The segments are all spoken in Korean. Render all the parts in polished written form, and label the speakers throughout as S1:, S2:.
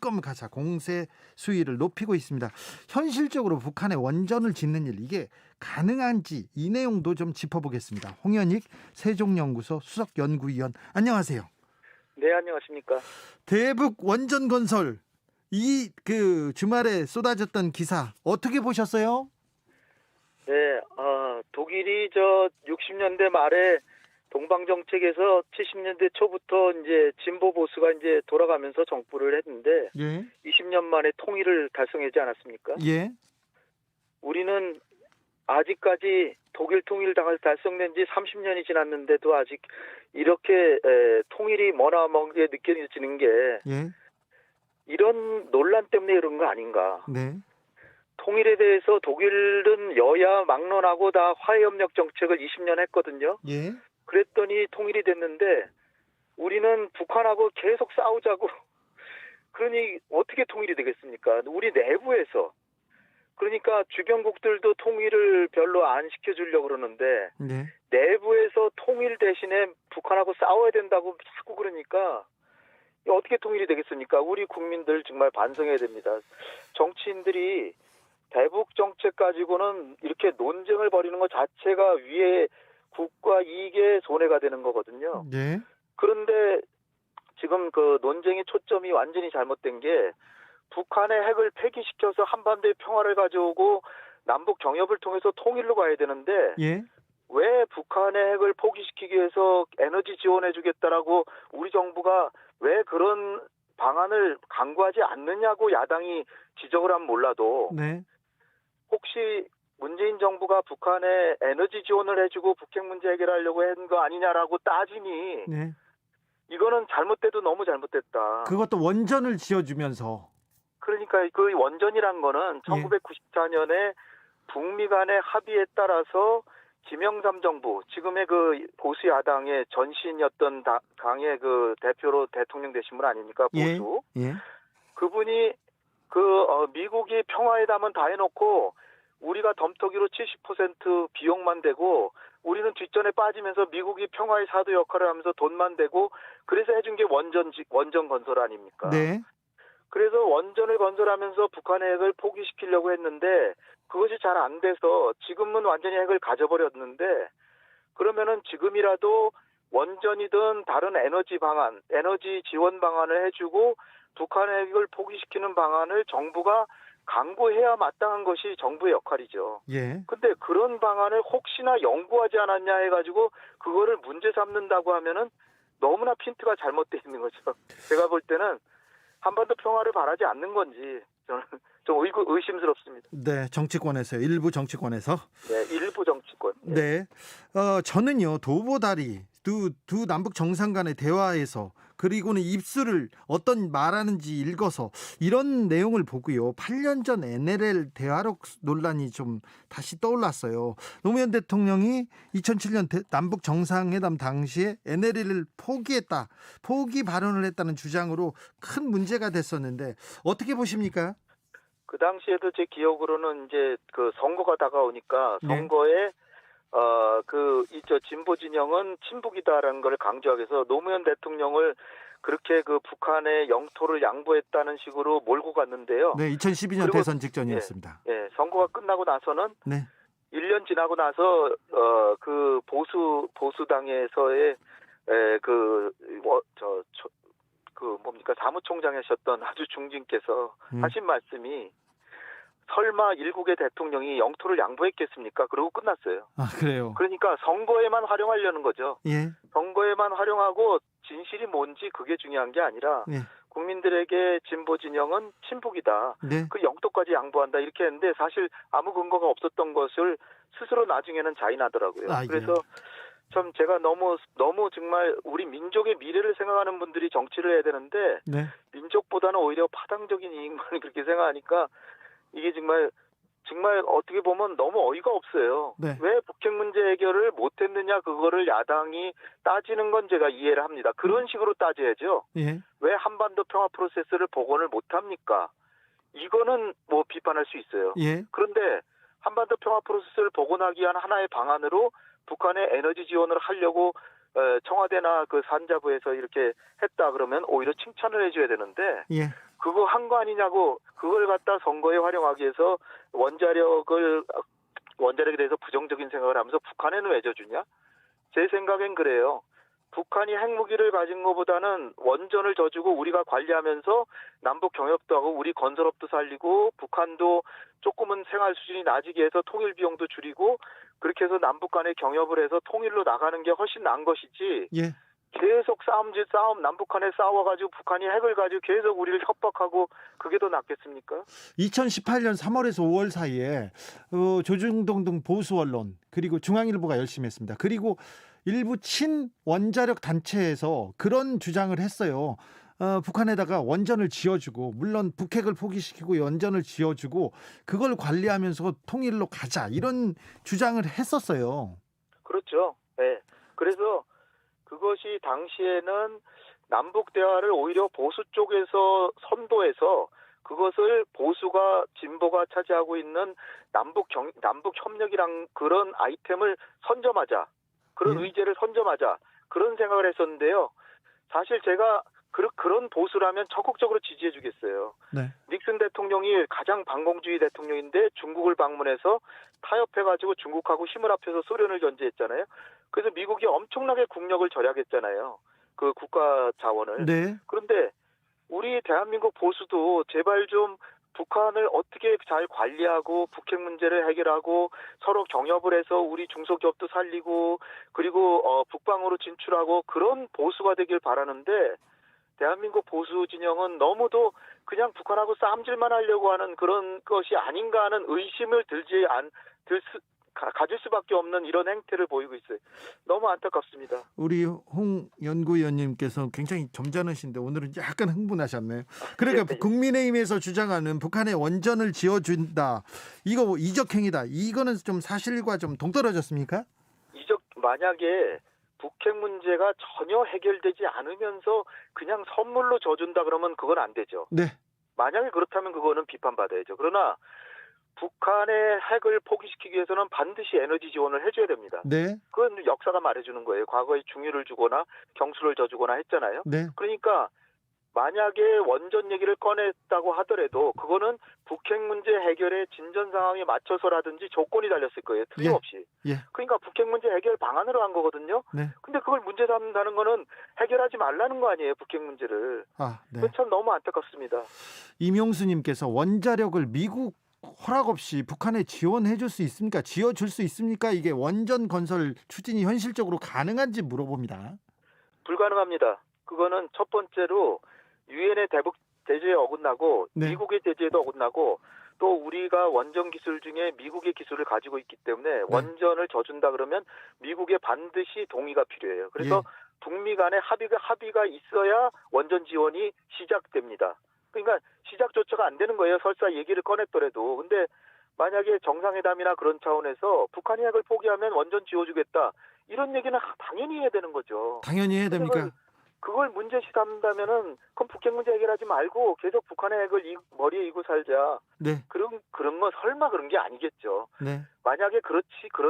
S1: 특검 가자 공세 수위를 높이고 있습니다. 현실적으로 북한의 원전을 짓는 일 이게 가능한지 이 내용도 좀 짚어보겠습니다. 홍현익 세종연구소 수석연구위원 안녕하세요.
S2: 네, 안녕하십니까.
S1: 대북 원전 건설 이 주말에 쏟아졌던 기사 어떻게 보셨어요?
S2: 네, 독일이 60년대 말에 동방정책에서 70년대 초부터 이제 진보 보수가 이제 돌아가면서 정부를 했는데,
S1: 예.
S2: 20년 만에 통일을 달성하지 않았습니까?
S1: 예.
S2: 우리는 아직까지 독일 통일 달성된 지 30년이 지났는데도 아직 이렇게 통일이 머나먼게 느껴지는 게
S1: 예.
S2: 이런 논란 때문에 이런 거 아닌가.
S1: 네.
S2: 통일에 대해서 독일은 여야 막론하고 다 화해협력 정책을 20년 했거든요.
S1: 예.
S2: 그랬더니 통일이 됐는데 우리는 북한하고 계속 싸우자고. 그러니 어떻게 통일이 되겠습니까? 우리 내부에서. 그러니까 주변국들도 통일을 별로 안 시켜주려고 그러는데
S1: 네.
S2: 내부에서 통일 대신에 북한하고 싸워야 된다고 자꾸 그러니까 어떻게 통일이 되겠습니까? 우리 국민들 정말 반성해야 됩니다. 정치인들이 대북 정책 가지고는 이렇게 논쟁을 벌이는 것 자체가 위에 국가 이익에 손해가 되는 거거든요.
S1: 네.
S2: 그런데 지금 그 논쟁의 초점이 완전히 잘못된 게 북한의 핵을 폐기시켜서 한반도의 평화를 가져오고 남북 경협을 통해서 통일로 가야 되는데
S1: 예.
S2: 왜 북한의 핵을 포기시키기 위해서 에너지 지원해주겠다라고 우리 정부가 왜 그런 방안을 강구하지 않느냐고 야당이 지적을 하면 몰라도
S1: 네.
S2: 혹시 문재인 정부가 북한에 에너지 지원을 해주고 북핵 문제 해결하려고 한 거 아니냐라고 따지니
S1: 네.
S2: 이거는 잘못돼도 너무 잘못됐다.
S1: 그것도 원전을 지어주면서.
S2: 그러니까 그 원전이란 거는
S1: 예.
S2: 1994년에 북미 간의 합의에 따라서 김영삼 정부, 지금의 그 보수 야당의 전신이었던 당의 그 대표로 대통령 되신 분 아닙니까? 보수.
S1: 예. 예.
S2: 그분이 미국이 평화회담은 다 해놓고 우리가 덤터기로 70% 비용만 대고 우리는 뒷전에 빠지면서 미국이 평화의 사도 역할을 하면서 돈만 대고 그래서 해준 게 원전 건설 아닙니까?
S1: 네.
S2: 그래서 원전을 건설하면서 북한의 핵을 포기시키려고 했는데 그것이 잘 안 돼서 지금은 완전히 핵을 가져버렸는데 그러면은 지금이라도 원전이든 다른 에너지 방안, 에너지 지원 방안을 해주고 북한의 핵을 포기시키는 방안을 정부가 강구해야 마땅한 것이 정부의 역할이죠.
S1: 예.
S2: 근데 그런 방안을 혹시나 연구하지 않았냐 해가지고 그거를 문제 삼는다고 하면은 너무나 핀트가 잘못되어 있는 거죠. 제가 볼 때는 한반도 평화를 바라지 않는 건지 저는 좀 의심스럽습니다.
S1: 네, 정치권에서요. 일부 정치권에서.
S2: 네, 일부 정치권.
S1: 네. 저는요, 도보다리 두 남북 정상 간의 대화에서 그리고는 입술을 어떤 말하는지 읽어서 이런 내용을 보고요. 8년 전 NLL 대화록 논란이 좀 다시 떠올랐어요. 노무현 대통령이 2007년 남북 정상회담 당시에 NLL을 포기했다. 포기 발언을 했다는 주장으로 큰 문제가 됐었는데 어떻게 보십니까?
S2: 그 당시에도 제 기억으로는 이제 그 선거가 다가오니까
S1: 네.
S2: 선거에 진보 진영은 친북이다라는 걸 강조하기 위해서 노무현 대통령을 그렇게 그 북한의 영토를 양보했다는 식으로 몰고 갔는데요.
S1: 네, 2012년
S2: 그리고,
S1: 대선 직전이었습니다.
S2: 예, 선거가 끝나고 나서는
S1: 네.
S2: 1년 지나고 나서 그 보수당에서의 사무총장 하셨던 아주 중진께서 하신 말씀이 설마 일국의 대통령이 영토를 양보했겠습니까? 그러고 끝났어요.
S1: 아, 그래요.
S2: 그러니까 선거에만 활용하려는 거죠.
S1: 예.
S2: 선거에만 활용하고 진실이 뭔지 그게 중요한 게 아니라
S1: 예.
S2: 국민들에게 진보 진영은 친북이다.
S1: 네.
S2: 그 영토까지 양보한다 이렇게 했는데 사실 아무 근거가 없었던 것을 스스로 나중에는 자인하더라고요.
S1: 아, 예.
S2: 그래서 참 제가 너무 정말 우리 민족의 미래를 생각하는 분들이 정치를 해야 되는데
S1: 네.
S2: 민족보다는 오히려 파당적인 이익만 그렇게 생각하니까 이게 정말 어떻게 보면 너무 어이가 없어요.
S1: 네.
S2: 왜 북핵 문제 해결을 못했느냐 그거를 야당이 따지는 건 제가 이해를 합니다. 그런 식으로 따져야죠.
S1: 예.
S2: 왜 한반도 평화 프로세스를 복원을 못합니까? 이거는 뭐 비판할 수 있어요.
S1: 예.
S2: 그런데 한반도 평화 프로세스를 복원하기 위한 하나의 방안으로 북한의 에너지 지원을 하려고 청와대나 그 산자부에서 이렇게 했다 그러면 오히려 칭찬을 해줘야 되는데
S1: 예.
S2: 그거 한 거 아니냐고 그걸 갖다 선거에 활용하기 위해서 원자력에 대해서 부정적인 생각을 하면서 북한에는 왜 져주냐? 제 생각엔 그래요. 북한이 핵무기를 가진 것보다는 원전을 져주고 우리가 관리하면서 남북 경협도 하고 우리 건설업도 살리고 북한도 조금은 생활 수준이 낮이게 해서 통일 비용도 줄이고 그렇게 해서 남북 간에 경협을 해서 통일로 나가는 게 훨씬 나은 것이지
S1: 예.
S2: 계속 싸움 남북 간에 싸워가지고 북한이 핵을 가지고 계속 우리를 협박하고 그게 더 낫겠습니까?
S1: 2018년 3월에서 5월 사이에 조중동 등 보수 언론 그리고 중앙일보가 열심히 했습니다. 그리고 일부 친원자력 단체에서 그런 주장을 했어요. 북한에다가 원전을 지어주고 물론 북핵을 포기시키고 원전을 지어주고 그걸 관리하면서 통일로 가자 이런 주장을 했었어요.
S2: 그렇죠. 네. 그래서 그것이 당시에는 남북 대화를 오히려 보수 쪽에서 선도해서 그것을 보수가 진보가 차지하고 있는 남북 협력이란 그런 아이템을 선점하자. 그런 의제를 선점하자. 그런 생각을 했었는데요. 사실 제가 그런 보수라면 적극적으로 지지해 주겠어요.
S1: 네.
S2: 닉슨 대통령이 가장 반공주의 대통령인데 중국을 방문해서 타협해가지고 중국하고 힘을 합쳐서 소련을 견제했잖아요. 그래서 미국이 엄청나게 국력을 절약했잖아요. 그 국가 자원을.
S1: 네.
S2: 그런데 우리 대한민국 보수도 제발 좀 북한을 어떻게 잘 관리하고 북핵 문제를 해결하고 서로 경협을 해서 우리 중소기업도 살리고 그리고 북방으로 진출하고 그런 보수가 되길 바라는데 대한민국 보수 진영은 너무도 그냥 북한하고 싸움질만 하려고 하는 그런 것이 아닌가 하는 의심을 가질 수밖에 없는 이런 행태를 보이고 있어요. 너무 안타깝습니다.
S1: 우리 홍 연구위원님께서 굉장히 점잖으신데 오늘은 약간 흥분하셨네요. 그러니까
S2: 네.
S1: 국민의힘에서 주장하는 북한의 원전을 지어준다. 이거 이적행위다. 이거는 좀 사실과 좀 동떨어졌습니까?
S2: 만약에 북핵 문제가 전혀 해결되지 않으면서 그냥 선물로 져준다 그러면 그건 안 되죠.
S1: 네.
S2: 만약에 그렇다면 그거는 비판받아야죠. 그러나 북한의 핵을 포기시키기 위해서는 반드시 에너지 지원을 해줘야 됩니다.
S1: 네.
S2: 그건 역사가 말해주는 거예요. 과거에 중유를 주거나 경수를 져주거나 했잖아요.
S1: 네.
S2: 그러니까 만약에 원전 얘기를 꺼냈다고 하더라도 그거는 북핵 문제 해결의 진전 상황에 맞춰서라든지 조건이 달렸을 거예요. 틀림없이.
S1: 예.
S2: 그러니까 북핵 문제 해결 방안으로 한 거거든요.
S1: 네.
S2: 근데 그걸 문제 삼는다는 거는 해결하지 말라는 거 아니에요. 북핵 문제를.
S1: 네.
S2: 그건 참 너무 안타깝습니다.
S1: 임용수님께서 원자력을 미국 허락 없이 북한에 지원해 줄 수 있습니까? 지어줄 수 있습니까? 이게 원전 건설 추진이 현실적으로 가능한지 물어봅니다.
S2: 불가능합니다. 그거는 첫 번째로 유엔의 대북 제재에 어긋나고
S1: 네.
S2: 미국의 제재에도 어긋나고 또 우리가 원전 기술 중에 미국의 기술을 가지고 있기 때문에 원전을 져준다 그러면 미국의 반드시 동의가 필요해요. 그래서 북미 간의 합의가 있어야 원전 지원이 시작됩니다. 그러니까 시작조차가 안 되는 거예요. 설사 얘기를 꺼냈더라도. 근데 만약에 정상회담이나 그런 차원에서 북한이 핵을 포기하면 원전 지어주겠다. 이런 얘기는 당연히 해야 되는 거죠.
S1: 당연히 해야 됩니까?
S2: 그걸 문제시 삼다면은 그럼 북핵 문제 해결하지 말고 계속 북한의 핵을 머리에 이고 살자.
S1: 네.
S2: 그런 건 설마 그런 게 아니겠죠.
S1: 네.
S2: 만약에 그런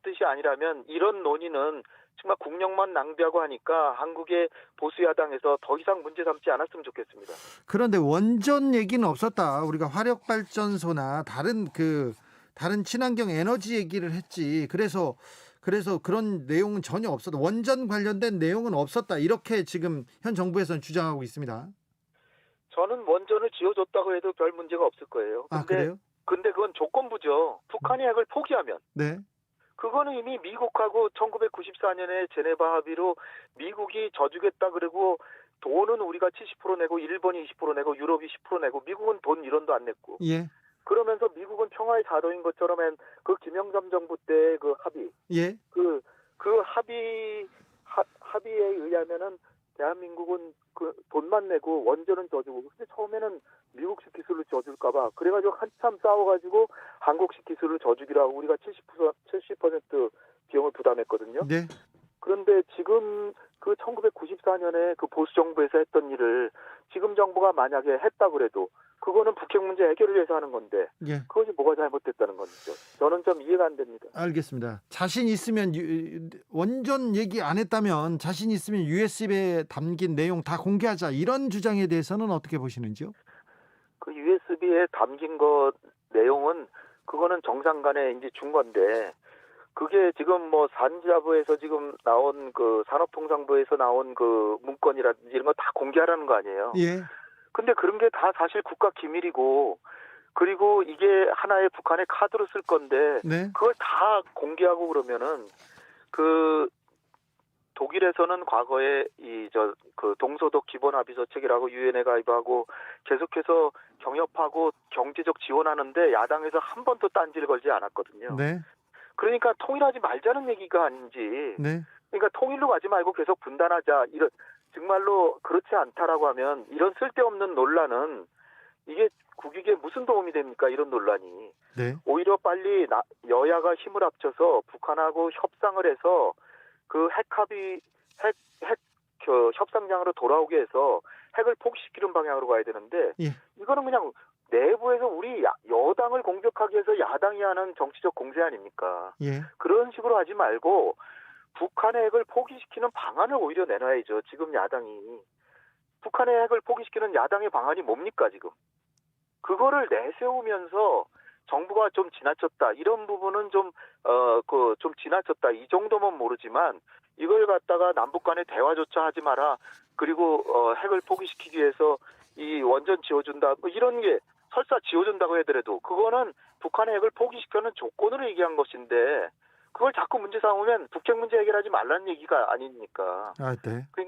S2: 뜻이 아니라면 이런 논의는 정말 국력만 낭비하고 하니까 한국의 보수 야당에서 더 이상 문제 삼지 않았으면 좋겠습니다.
S1: 그런데 원전 얘기는 없었다. 우리가 화력 발전소나 다른 친환경 에너지 얘기를 했지. 그래서 그런 내용은 전혀 없었다. 원전 관련된 내용은 없었다. 이렇게 지금 현 정부에서는 주장하고 있습니다.
S2: 저는 원전을 지어줬다고 해도 별 문제가 없을 거예요.
S1: 그래요?
S2: 근데 그건 조건부죠. 북한이 핵을 포기하면.
S1: 네.
S2: 그거는 이미 미국하고 1994년에 제네바 합의로 미국이 져주겠다 그러고 돈은 우리가 70% 내고 일본이 20% 내고 유럽이 10% 내고 미국은 돈 1원도 안 냈고.
S1: 예.
S2: 그러면서 미국은 평화의 자도인 것처럼 한 그 김영삼 정부 때 그 합의.
S1: 예.
S2: 그 합의에 의하면은 대한민국은 그 돈만 내고 원전은 져주고 근데 처음에는 미국식 기술을 져줄까봐 그래가지고 한참 싸워가지고 한국식 기술을 져주기로 하고 우리가 70% 비용을 부담했거든요.
S1: 네.
S2: 그런데 지금 그 1994년에 그 보수 정부에서 했던 일을 지금 정부가 만약에 했다 그래도 그거는 북핵 문제 해결을 위해서 하는 건데 그것이 뭐가 잘못됐다는 건지죠. 저는 좀 이해가 안 됩니다.
S1: 알겠습니다. 자신 있으면 원전 얘기 안 했다면 자신 있으면 USB에 담긴 내용 다 공개하자 이런 주장에 대해서는 어떻게 보시는지요?
S2: 그 USB에 담긴 거 내용은 그거는 정상 간에 이제 준 건데 그게 지금 뭐 산자부에서 지금 나온 그 산업통상부에서 나온 그 문건이라든지 이런 거 다 공개하라는 거 아니에요.
S1: 예.
S2: 근데 그런 게 다 사실 국가 기밀이고 그리고 이게 하나의 북한의 카드로 쓸 건데
S1: 네.
S2: 그걸 다 공개하고 그러면은 그 독일에서는 과거에 그 동서독 기본합의서 책이라고 유엔에 가입하고 계속해서 경협하고 경제적 지원하는데 야당에서 한 번도 딴지를 걸지 않았거든요.
S1: 네.
S2: 그러니까 통일하지 말자는 얘기가 아닌지.
S1: 네.
S2: 그러니까 통일로 가지 말고 계속 분단하자. 이런 정말로 그렇지 않다라고 하면 이런 쓸데없는 논란은 이게 국익에 무슨 도움이 됩니까? 이런 논란이.
S1: 네.
S2: 오히려 빨리 여야가 힘을 합쳐서 북한하고 협상을 해서 그 협상장으로 돌아오게 해서 핵을 포기시키는 방향으로 가야 되는데
S1: 예.
S2: 이거는 그냥 내부에서 우리 여당을 공격하기 위해서 야당이 하는 정치적 공세 아닙니까?
S1: 예.
S2: 그런 식으로 하지 말고 북한의 핵을 포기시키는 방안을 오히려 내놔야죠. 지금 야당이. 북한의 핵을 포기시키는 야당의 방안이 뭡니까 지금? 그거를 내세우면서 정부가 좀 지나쳤다. 이런 부분은 좀 지나쳤다. 이 정도면 모르지만 이걸 갖다가 남북 간의 대화조차 하지 마라. 그리고 핵을 포기시키기 위해서 이 원전 지어준다. 뭐 이런 게 설사 지어준다고 하더라도 그거는 북한의 핵을 포기시켜는 조건으로 얘기한 것인데 그걸 자꾸 문제 삼으면 북핵 문제 해결하지 말라는 얘기가 아닙니까?
S1: 아, 네.
S2: 그러니까